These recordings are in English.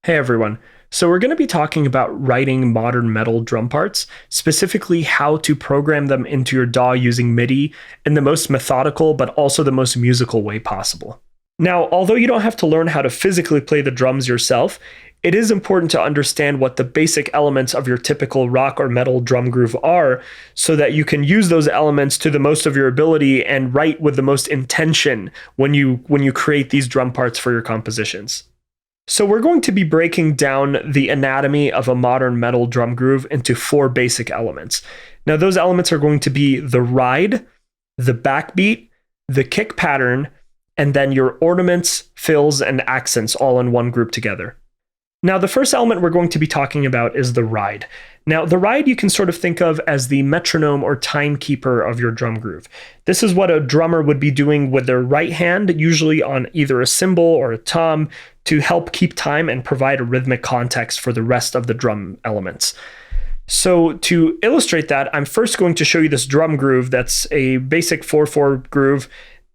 Hey everyone. So we're going to be talking about writing modern metal drum parts, specifically how to program them into your DAW using MIDI in the most methodical but also the most musical way possible. Now, although you don't have to learn how to physically play the drums yourself, it is important to understand what the basic elements of your typical rock or metal drum groove are so that you can use those elements to the most of your ability and write with the most intention when you create these drum parts for your compositions. So we're going to be breaking down the anatomy of a modern metal drum groove into four basic elements. Now those elements are going to be the ride, the backbeat, the kick pattern, and then your ornaments, fills, and accents all in one group together. Now the first element we're going to be talking about is the ride. Now the ride you can sort of think of as the metronome or timekeeper of your drum groove. This is what a drummer would be doing with their right hand, usually on either a cymbal or a tom, to help keep time and provide a rhythmic context for the rest of the drum elements. So to illustrate that, I'm first going to show you this drum groove that's a basic 4/4 groove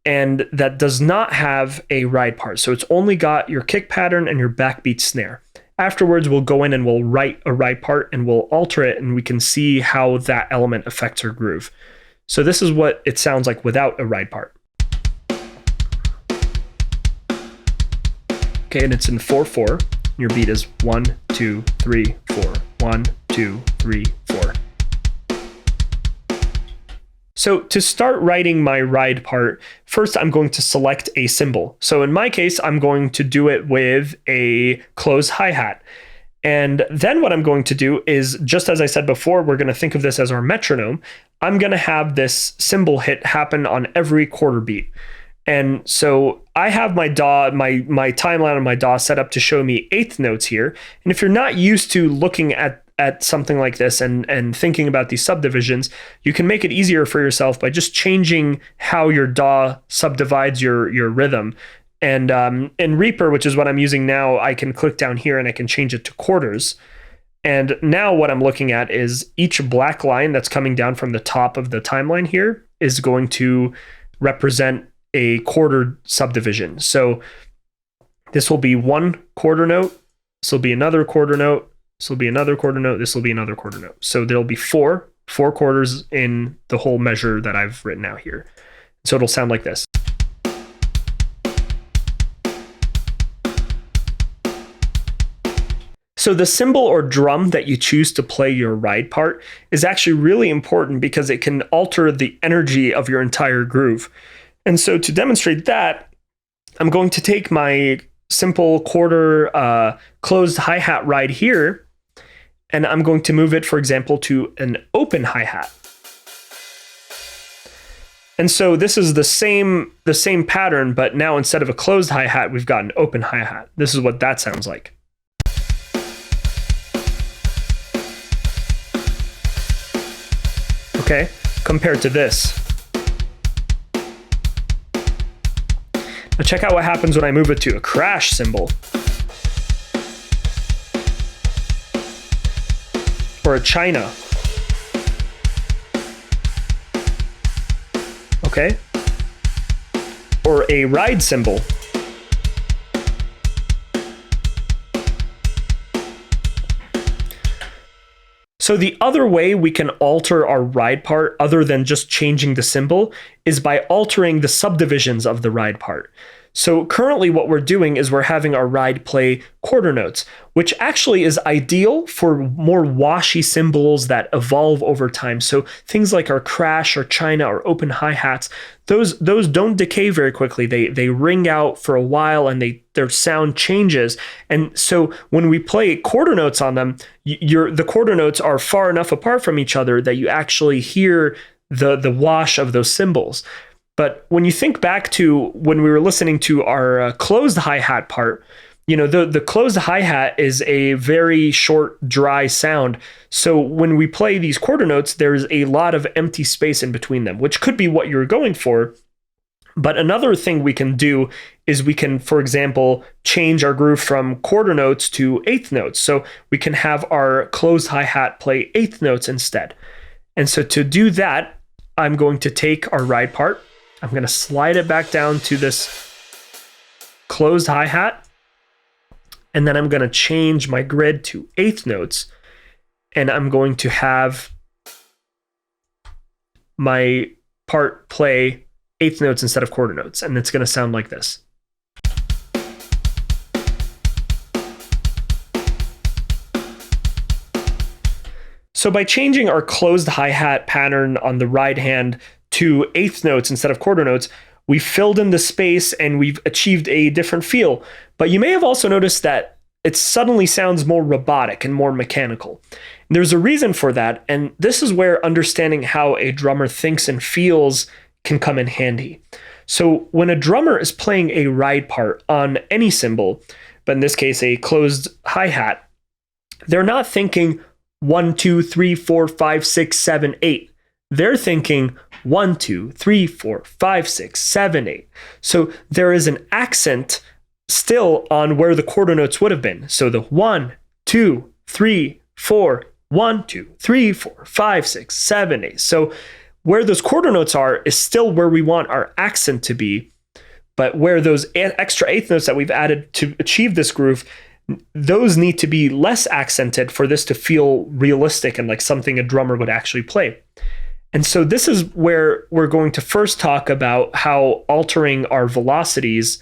and that does not have a ride part. So it's only got your kick pattern and your backbeat snare. Afterwards, we'll go in and we'll write a ride part and we'll alter it and we can see how that element affects our groove. So this is what it sounds like without a ride part. Okay, and it's in 4/4. Your beat is 1, 2, 3, 4. 1, 2, 3, 4. So to start writing my ride part, first I'm going to select a cymbal. So in my case, I'm going to do it with a closed hi-hat. And then what I'm going to do is, just as I said before, we're going to think of this as our metronome. I'm going to have this cymbal hit happen on every quarter beat. And so I have my DAW, my timeline on my DAW set up to show me eighth notes here. And if you're not used to looking at something like this and thinking about these subdivisions, you can make it easier for yourself by just changing how your DAW subdivides your rhythm. And in Reaper, which is what I'm using now, I can click down here and I can change it to quarters. And now what I'm looking at is each black line that's coming down from the top of the timeline here is going to represent a quarter subdivision. So this will be one quarter note, this will be another quarter note, this will be another quarter note, this will be another quarter note. So there'll be four quarters in the whole measure that I've written out here. So it'll sound like this. So the cymbal or drum that you choose to play your ride part is actually really important because it can alter the energy of your entire groove. And so to demonstrate that, I'm going to take my simple quarter closed hi-hat ride here, and I'm going to move it, for example, to an open hi-hat. And so this is the same pattern, but now instead of a closed hi-hat, we've got an open hi-hat. This is what that sounds like. Okay, compared to this. Now check out what happens when I move it to a crash cymbal. Or a china. Okay? Or a ride cymbal. So the other way we can alter our ride part other than just changing the cymbal is by altering the subdivisions of the ride part. So currently what we're doing is we're having our ride play quarter notes, which actually is ideal for more washy cymbals that evolve over time. So things like our crash or china or open hi-hats, those don't decay very quickly. They ring out for a while and their sound changes. And so when we play quarter notes on them, the quarter notes are far enough apart from each other that you actually hear the wash of those cymbals. But when you think back to when we were listening to our closed hi-hat part, you know, the closed hi-hat is a very short, dry sound. So when we play these quarter notes, there's a lot of empty space in between them, which could be what you're going for. But another thing we can do is we can, for example, change our groove from quarter notes to eighth notes. So we can have our closed hi-hat play eighth notes instead. And so to do that, I'm going to take our ride part. I'm going to slide it back down to this closed hi-hat. And then I'm going to change my grid to eighth notes, and I'm going to have my part play eighth notes instead of quarter notes, and it's going to sound like this. So by changing our closed hi-hat pattern on the right hand to eighth notes instead of quarter notes, we filled in the space and we've achieved a different feel. But you may have also noticed that it suddenly sounds more robotic and more mechanical. And there's a reason for that, and this is where understanding how a drummer thinks and feels can come in handy. So when a drummer is playing a ride part on any cymbal, but in this case a closed hi-hat, they're not thinking 1, 2, 3, 4, 5, 6, 7, 8. They're thinking 1, 2, 3, 4, 5, 6, 7, 8. So there is an accent still on where the quarter notes would have been. So the 1, 2, 3, 4, 1, 2, 3, 4, 5, 6, 7, 8. So where those quarter notes are is still where we want our accent to be, but where those extra eighth notes that we've added to achieve this groove, those need to be less accented for this to feel realistic and like something a drummer would actually play. And so this is where we're going to first talk about how altering our velocities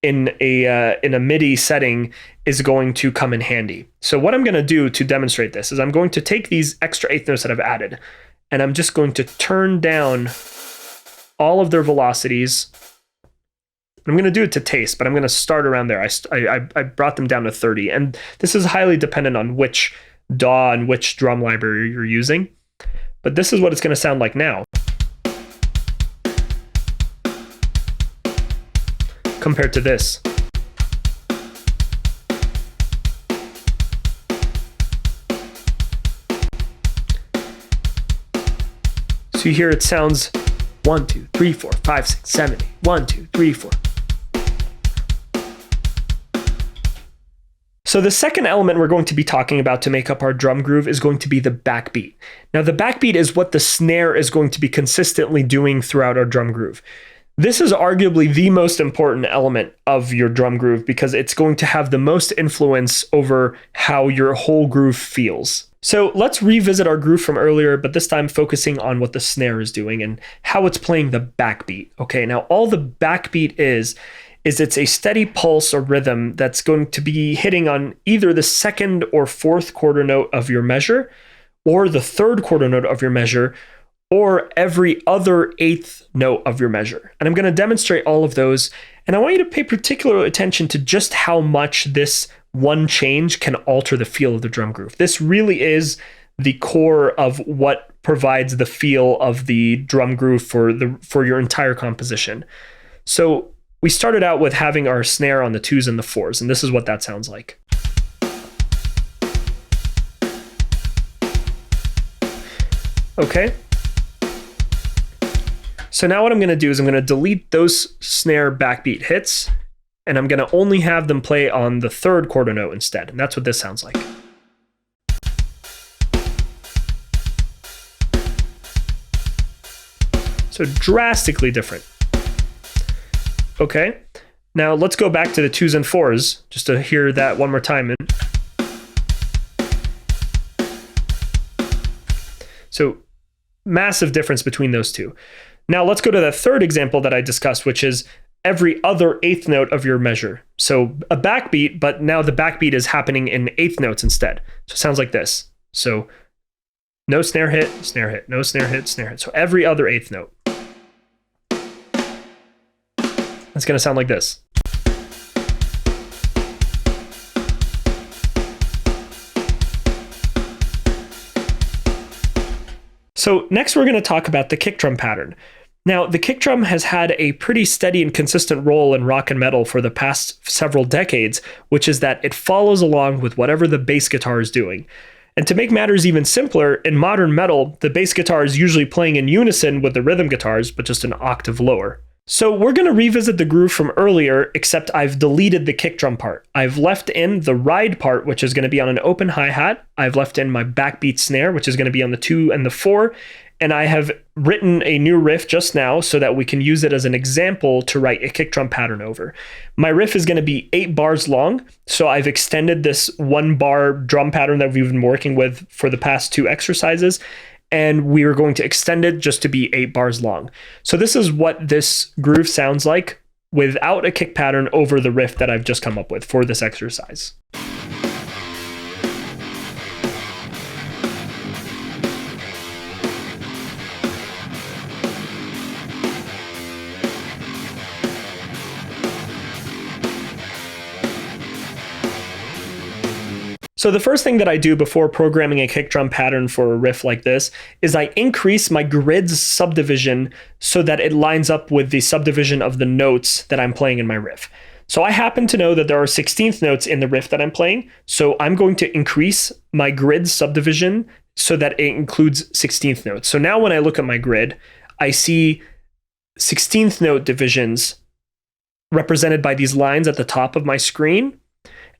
in a MIDI setting is going to come in handy. So what I'm going to do to demonstrate this is I'm going to take these extra eighth notes that I've added, and I'm just going to turn down all of their velocities. I'm going to do it to taste, but I'm going to start around there. I brought them down to 30, and this is highly dependent on which DAW and which drum library you're using. But this is what it's going to sound like now compared to this. So you hear it sounds 1, 2, 3, 4, 5, 6, 7, 8. 1, 2, 3, 4. So the second element we're going to be talking about to make up our drum groove is going to be the backbeat. Now the backbeat is what the snare is going to be consistently doing throughout our drum groove. This is arguably the most important element of your drum groove because it's going to have the most influence over how your whole groove feels. So let's revisit our groove from earlier, but this time focusing on what the snare is doing and how it's playing the backbeat. Okay, now all the backbeat is it's a steady pulse or rhythm that's going to be hitting on either the second or fourth quarter note of your measure, or the third quarter note of your measure, or every other eighth note of your measure. And I'm going to demonstrate all of those. And I want you to pay particular attention to just how much this one change can alter the feel of the drum groove. This really is the core of what provides the feel of the drum groove for your entire composition. So we started out with having our snare on the 2s and the 4s, and this is what that sounds like. Okay. So now what I'm going to do is I'm going to delete those snare backbeat hits, and I'm going to only have them play on the third quarter note instead, and that's what this sounds like. So drastically different. Okay, now let's go back to the 2s and 4s just to hear that one more time. So massive difference between those two. Now let's go to the third example that I discussed, which is every other eighth note of your measure. So a backbeat, but now the backbeat is happening in eighth notes instead. So it sounds like this. So no snare hit, no snare hit, snare hit. So every other eighth note. It's going to sound like this. So next we're going to talk about the kick drum pattern. Now, the kick drum has had a pretty steady and consistent role in rock and metal for the past several decades, which is that it follows along with whatever the bass guitar is doing. And to make matters even simpler, in modern metal, the bass guitar is usually playing in unison with the rhythm guitars, but just an octave lower. So we're going to revisit the groove from earlier, except I've deleted the kick drum part. I've left in the ride part, which is going to be on an open hi-hat. I've left in my backbeat snare, which is going to be on the 2 and the 4. and I have written a new riff just now so that we can use it as an example to write a kick drum pattern over. My riff is going to be 8 bars long, so I've extended this 1 bar drum pattern that we've been working with for the past 2 exercises, and we are going to extend it just to be 8 bars long. So this is what this groove sounds like without a kick pattern over the riff that I've just come up with for this exercise. So the first thing that I do before programming a kick drum pattern for a riff like this is I increase my grid's subdivision so that it lines up with the subdivision of the notes that I'm playing in my riff. So I happen to know that there are 16th notes in the riff that I'm playing, so I'm going to increase my grid subdivision so that it includes 16th notes. So now when I look at my grid, I see 16th note divisions represented by these lines at the top of my screen.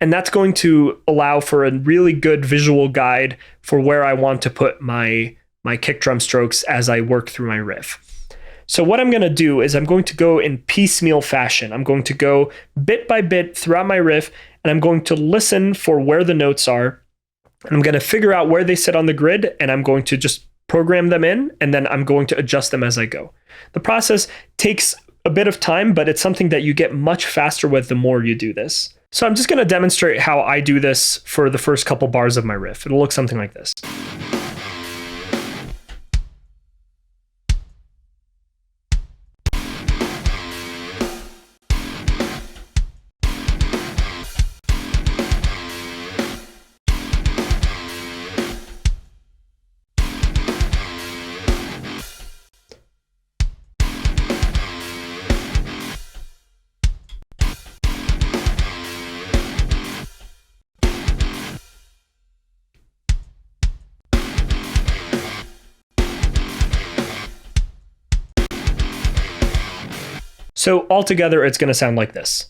And that's going to allow for a really good visual guide for where I want to put my kick drum strokes as I work through my riff. So what I'm going to do is I'm going to go in piecemeal fashion. I'm going to go bit by bit throughout my riff, and I'm going to listen for where the notes are. And I'm going to figure out where they sit on the grid, and I'm going to just program them in, and then I'm going to adjust them as I go. The process takes a bit of time, but it's something that you get much faster with the more you do this. So I'm just going to demonstrate how I do this for the first couple bars of my riff. It'll look something like this. So altogether, it's going to sound like this.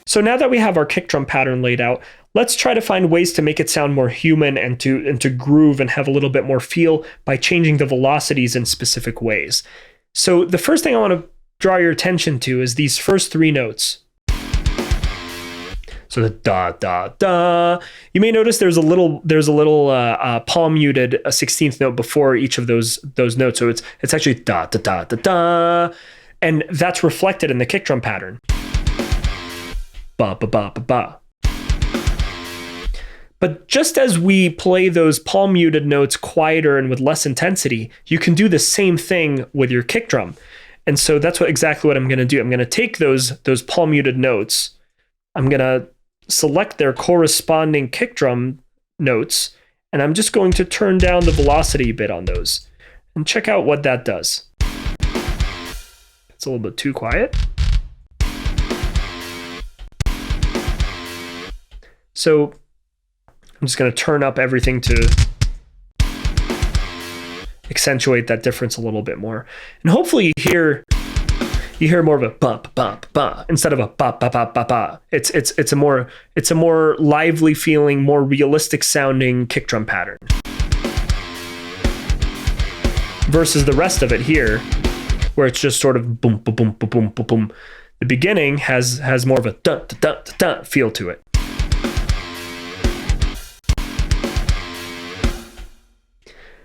So now that we have our kick drum pattern laid out, let's try to find ways to make it sound more human and to groove and have a little bit more feel by changing the velocities in specific ways. So the first thing I want to draw your attention to is these first 3 notes. So the da da da. You may notice there's a little palm muted a 16th note before each of those notes. So it's actually da da da da da, and that's reflected in the kick drum pattern. Ba ba ba ba ba. But just as we play those palm muted notes quieter and with less intensity, you can do the same thing with your kick drum. And so that's exactly what I'm going to do. I'm going to take those palm muted notes. I'm going to select their corresponding kick drum notes, and I'm just going to turn down the velocity a bit on those and check out what that does. It's a little bit too quiet. So I'm just going to turn up everything to accentuate that difference a little bit more. And hopefully you hear more of a ba ba ba instead of a ba ba ba ba ba. It's a more lively feeling, more realistic sounding kick drum pattern. Versus the rest of it here, where it's just sort of boom boom boom boom boom boom boom. The beginning has more of a da da da da feel to it.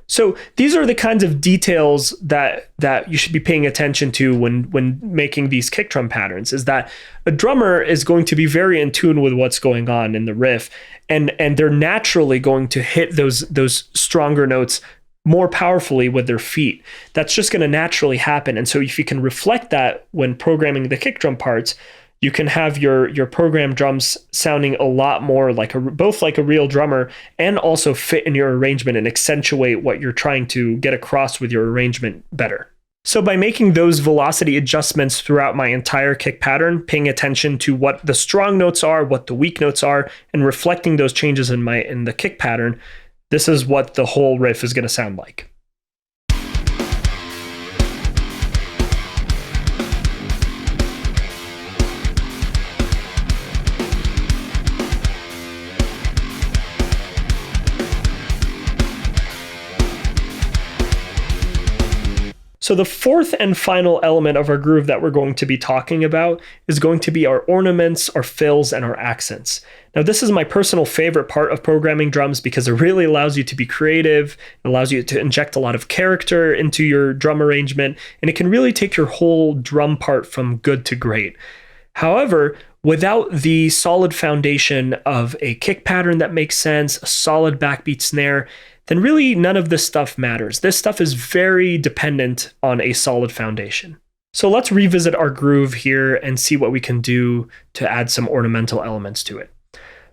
So these are the kinds of details that you should be paying attention to when making these kick drum patterns, is that a drummer is going to be very in tune with what's going on in the riff, and they're naturally going to hit those stronger notes more powerfully with their feet. That's just going to naturally happen. And so if you can reflect that when programming the kick drum parts, you can have your program drums sounding a lot more both like a real drummer, and also fit in your arrangement and accentuate what you're trying to get across with your arrangement better. So by making those velocity adjustments throughout my entire kick pattern, paying attention to what the strong notes are, what the weak notes are, and reflecting those changes in the kick pattern, this is what the whole riff is going to sound like. So the fourth and final element of our groove that we're going to be talking about is going to be our ornaments, our fills, and our accents. Now, this is my personal favorite part of programming drums because it really allows you to be creative, it allows you to inject a lot of character into your drum arrangement, and it can really take your whole drum part from good to great. However, without the solid foundation of a kick pattern that makes sense, a solid backbeat snare, then really none of this stuff matters. This stuff is very dependent on a solid foundation. So let's revisit our groove here and see what we can do to add some ornamental elements to it.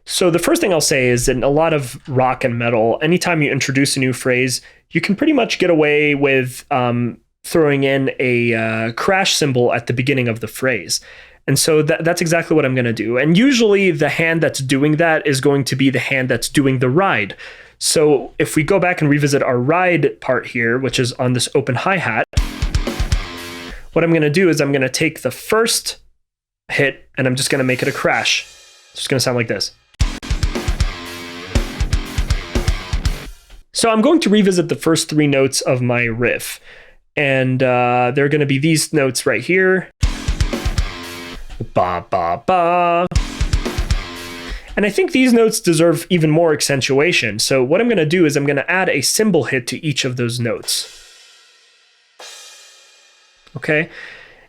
So the first thing I'll say is that in a lot of rock and metal, anytime you introduce a new phrase, you can pretty much get away with throwing in a crash cymbal at the beginning of the phrase. And so that's exactly what I'm going to do. And usually the hand that's doing that is going to be the hand that's doing the ride. So if we go back and revisit our ride part here, which is on this open hi-hat, what I'm going to do is I'm going to take the first hit and I'm just going to make it a crash. It's just going to sound like this. So I'm going to revisit the first three notes of my riff. And they're going to be these notes right here. Ba, ba, ba. And I think these notes deserve even more accentuation. So what I'm going to do is I'm going to add a cymbal hit to each of those notes. Okay?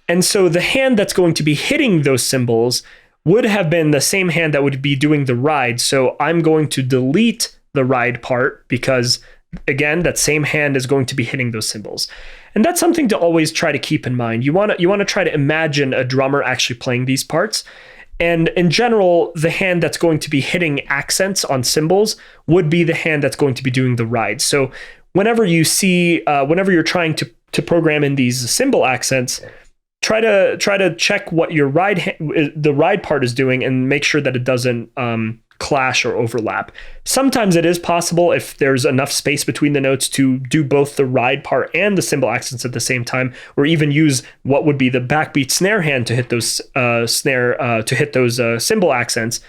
And so the hand that's going to be hitting those cymbals would have been the same hand that would be doing the ride. So I'm going to delete the ride part because, again, that same hand is going to be hitting those cymbals. And that's something to always try to keep in mind. You want to try to imagine a drummer actually playing these parts. And in general, the hand that's going to be hitting accents on cymbals would be the hand that's going to be doing the ride. So whenever you see, whenever you're trying to program in these cymbal accents, try to check what your the ride part is doing and make sure that it doesn't clash or overlap. Sometimes it is possible if there's enough space between the notes to do both the ride part and the cymbal accents at the same time, or even use what would be the backbeat snare hand to hit those cymbal accents.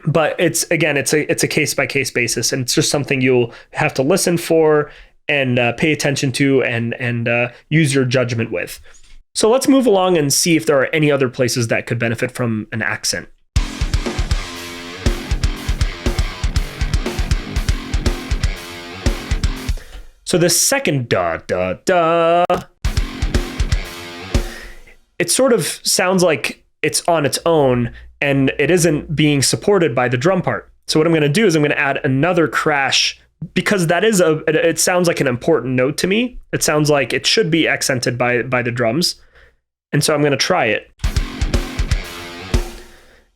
But it's a case by case basis, and it's just something you'll have to listen for and pay attention to and use your judgment with. So let's move along and see if there are any other places that could benefit from an accent. So the second da, da, da, it sort of sounds like it's on its own and it isn't being supported by the drum part. So what I'm going to do is I'm going to add another crash because it sounds like an important note to me. It sounds like it should be accented by the drums. And so I'm going to try it.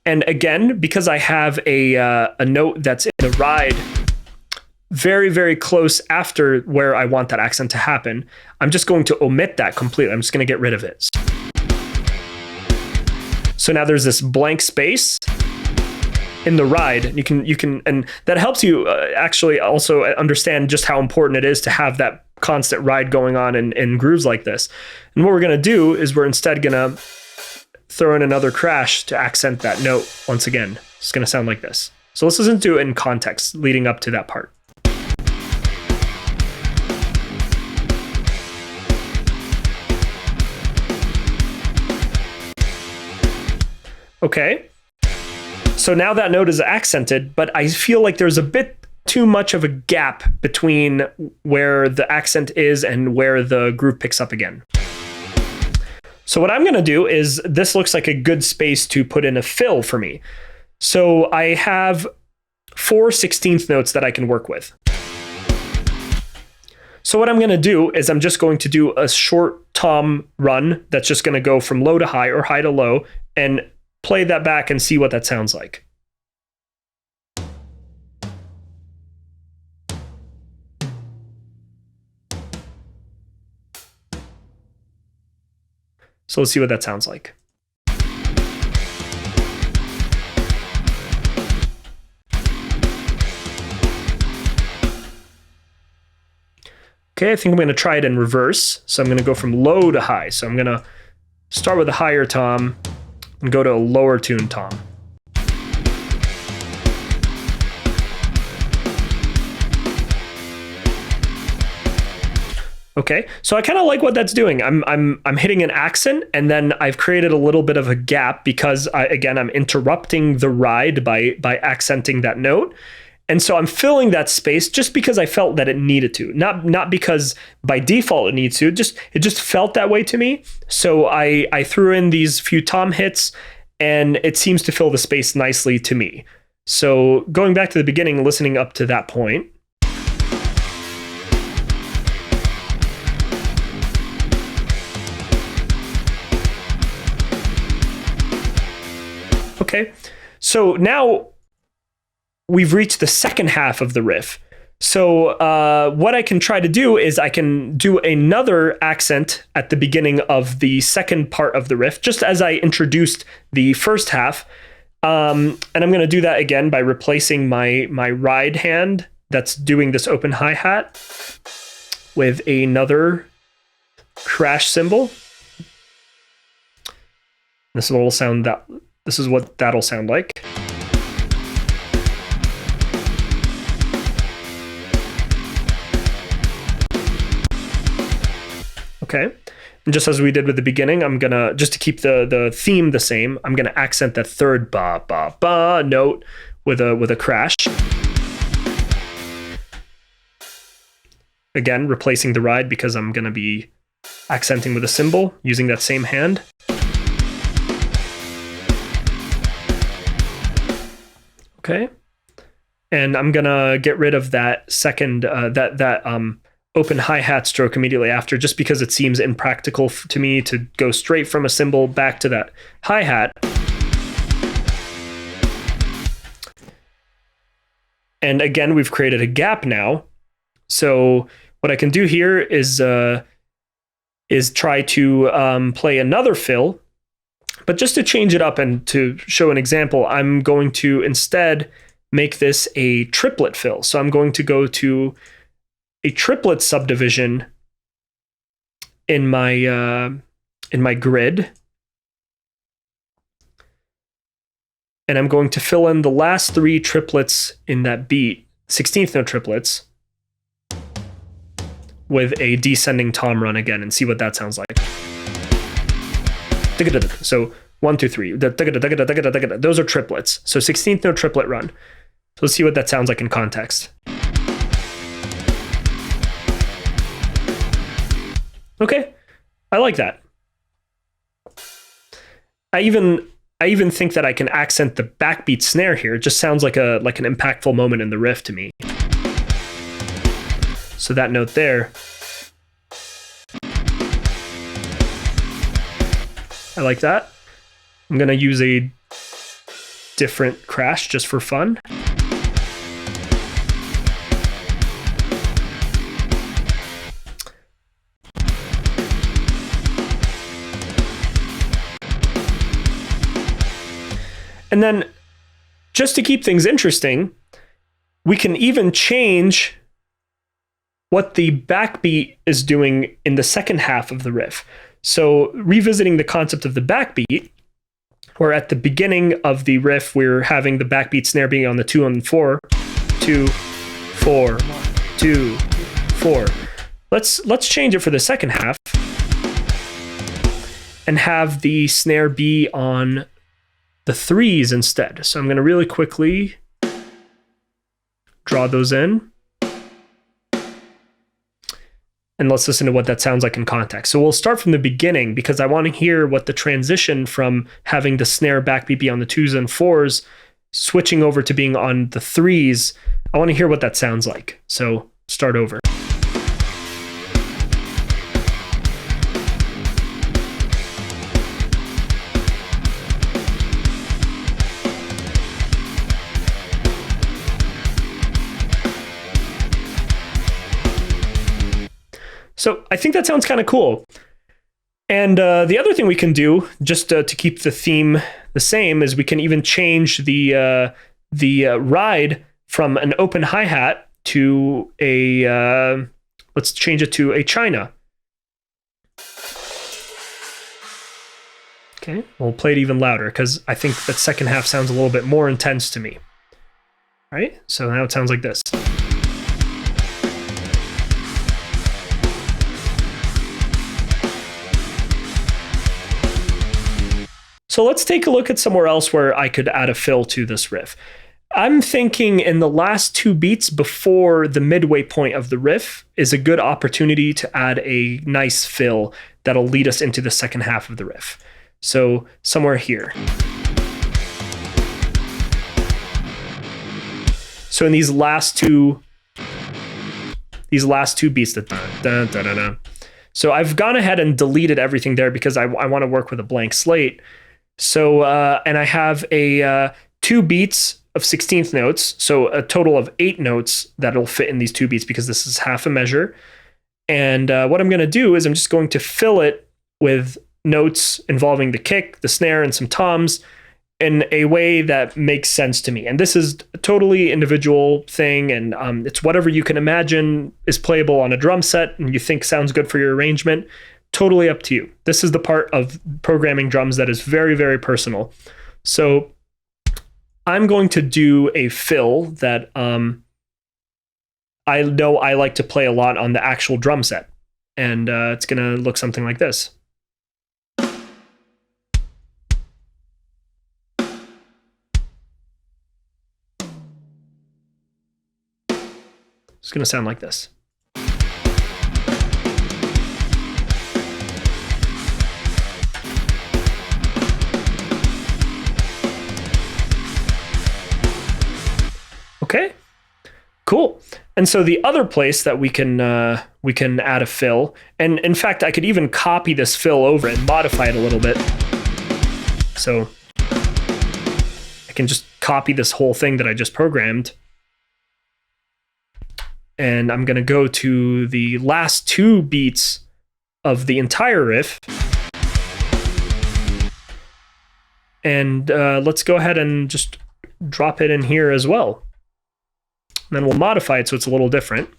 And again, because I have a note that's in the ride very, very close after where I want that accent to happen, I'm just going to omit that completely. I'm just going to get rid of it. So now there's this blank space in the ride. You can, and that helps you actually also understand just how important it is to have that constant ride going on in grooves like this. And what we're going to do is we're instead going to throw in another crash to accent that note once again. It's going to sound like this. So let's listen to it in context leading up to that part. Okay, so now that note is accented, but I feel like there's a bit too much of a gap between where the accent is and where the groove picks up again. So what I'm going to do is, this looks like a good space to put in a fill for me. So I have 4 16th notes that I can work with. So what I'm going to do is I'm just going to do a short tom run that's just going to go from low to high or high to low and play that back and see what that sounds like. So let's see what that sounds like. Okay, I think I'm going to try it in reverse. So I'm going to go from low to high. So I'm going to start with a higher tom and go to a lower tune tom. Okay, so I kind of like what that's doing. I'm hitting an accent, and then I've created a little bit of a gap because I'm interrupting the ride by accenting that note. And so I'm filling that space just because I felt that it needed to, not because by default it needs to. It just felt that way to me. So I threw in these few tom hits, and it seems to fill the space nicely to me. So going back to the beginning, listening up to that point. Okay, so now we've reached the second half of the riff. So what I can try to do is I can do another accent at the beginning of the second part of the riff, just as I introduced the first half. And I'm going to do that again by replacing my ride hand that's doing this open hi-hat with another crash cymbal. This is what that'll sound like. Okay, and just as we did with the beginning, I'm gonna, just to keep the theme the same, I'm gonna accent that third ba ba ba note with a crash. Again, replacing the ride because I'm gonna be accenting with a cymbal using that same hand. Okay, and I'm gonna get rid of that second open hi-hat stroke immediately after, just because it seems impractical to me to go straight from a cymbal back to that hi-hat. And again, we've created a gap now. So what I can do here is try to play another fill. But just to change it up and to show an example, I'm going to instead make this a triplet fill. So I'm going to go to a triplet subdivision in my grid. And I'm going to fill in the last three triplets in that beat, 16th note triplets, with a descending tom run again, and see what that sounds like. So 1, 2, 3. Those are triplets. So 16th note triplet run. So let's see what that sounds like in context. Okay, I like that. I even think that I can accent the backbeat snare here. It just sounds like an impactful moment in the riff to me. So that note there, I like that. I'm gonna use a different crash just for fun. And then, just to keep things interesting, we can even change what the backbeat is doing in the second half of the riff. So revisiting the concept of the backbeat, where at the beginning of the riff, we're having the backbeat snare being on the 2 and 4, 2, 4, 2, 4. Let's change it for the second half and have the snare be on the 3s instead. So I'm going to really quickly draw those in. And let's listen to what that sounds like in context. So we'll start from the beginning because I want to hear what the transition from having the snare backbeat be on the 2s and 4s, switching over to being on the 3s. I want to hear what that sounds like. So start over. So I think that sounds kind of cool. And the other thing we can do, just to keep the theme the same, is we can even change the ride from an open hi-hat to a Let's change it to a China. Okay, we'll play it even louder because I think that second half sounds a little bit more intense to me. All right, so now it sounds like this. So let's take a look at somewhere else where I could add a fill to this riff. I'm thinking in the last 2 beats before the midway point of the riff is a good opportunity to add a nice fill that'll lead us into the second half of the riff. So somewhere here. So in these last two beats, so I've gone ahead and deleted everything there because I want to work with a blank slate. So and I have a 2 beats of 16th notes, so a total of 8 notes that'll fit in these 2 beats because this is half a measure. And what I'm going to do is I'm just going to fill it with notes involving the kick, the snare, and some toms in a way that makes sense to me. And this is a totally individual thing, and it's whatever you can imagine is playable on a drum set and you think sounds good for your arrangement. Totally up to you. This is the part of programming drums that is very, very personal. So I'm going to do a fill that I know I like to play a lot on the actual drum set. And it's going to look something like this. It's going to sound like this. Okay, cool. And so the other place that we can add a fill, and in fact, I could even copy this fill over and modify it a little bit. So I can just copy this whole thing that I just programmed. And I'm going to go to the last 2 beats of the entire riff. And let's go ahead and just drop it in here as well. And then we'll modify it so it's a little different.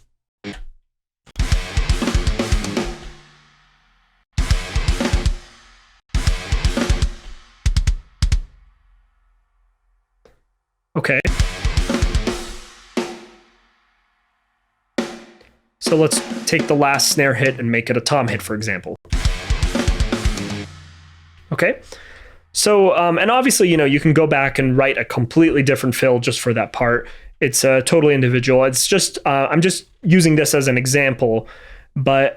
Okay. So let's take the last snare hit and make it a tom hit, for example. Okay. So, and obviously, you can go back and write a completely different fill just for that part. It's totally individual. It's just, I'm just using this as an example, but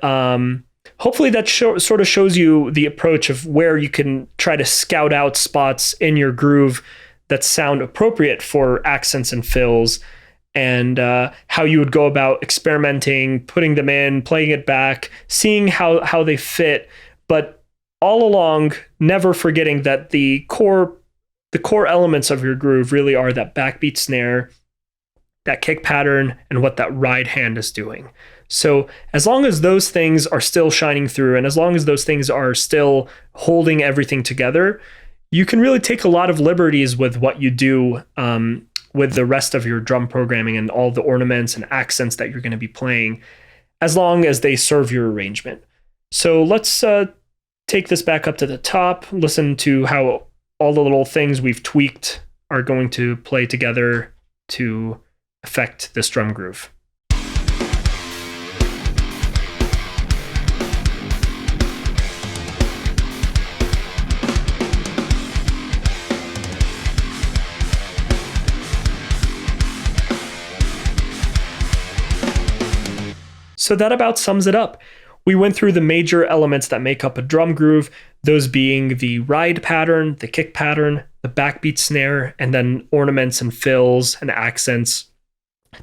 hopefully that sort of shows you the approach of where you can try to scout out spots in your groove that sound appropriate for accents and fills, and how you would go about experimenting, putting them in, playing it back, seeing how they fit, but all along, never forgetting that the core elements of your groove really are that backbeat snare, that kick pattern, and what that ride hand is doing. So as long as those things are still shining through, and as long as those things are still holding everything together, you can really take a lot of liberties with what you do with the rest of your drum programming and all the ornaments and accents that you're going to be playing, as long as they serve your arrangement. So let's take this back up to the top, listen to how all the little things we've tweaked are going to play together to affect this drum groove. So that about sums it up. We went through the major elements that make up a drum groove, those being the ride pattern, the kick pattern, the backbeat snare, and then ornaments and fills and accents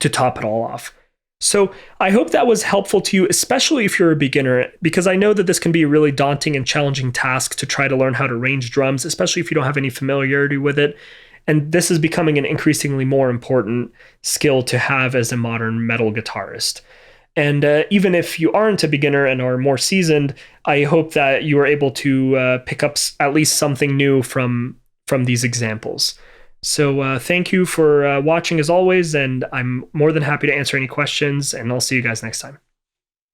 to top it all off. So I hope that was helpful to you, especially if you're a beginner, because I know that this can be a really daunting and challenging task to try to learn how to arrange drums, especially if you don't have any familiarity with it. And this is becoming an increasingly more important skill to have as a modern metal guitarist. And even if you aren't a beginner and are more seasoned, I hope that you are able to pick up at least something new from these examples. So thank you for watching as always, and I'm more than happy to answer any questions, and I'll see you guys next time.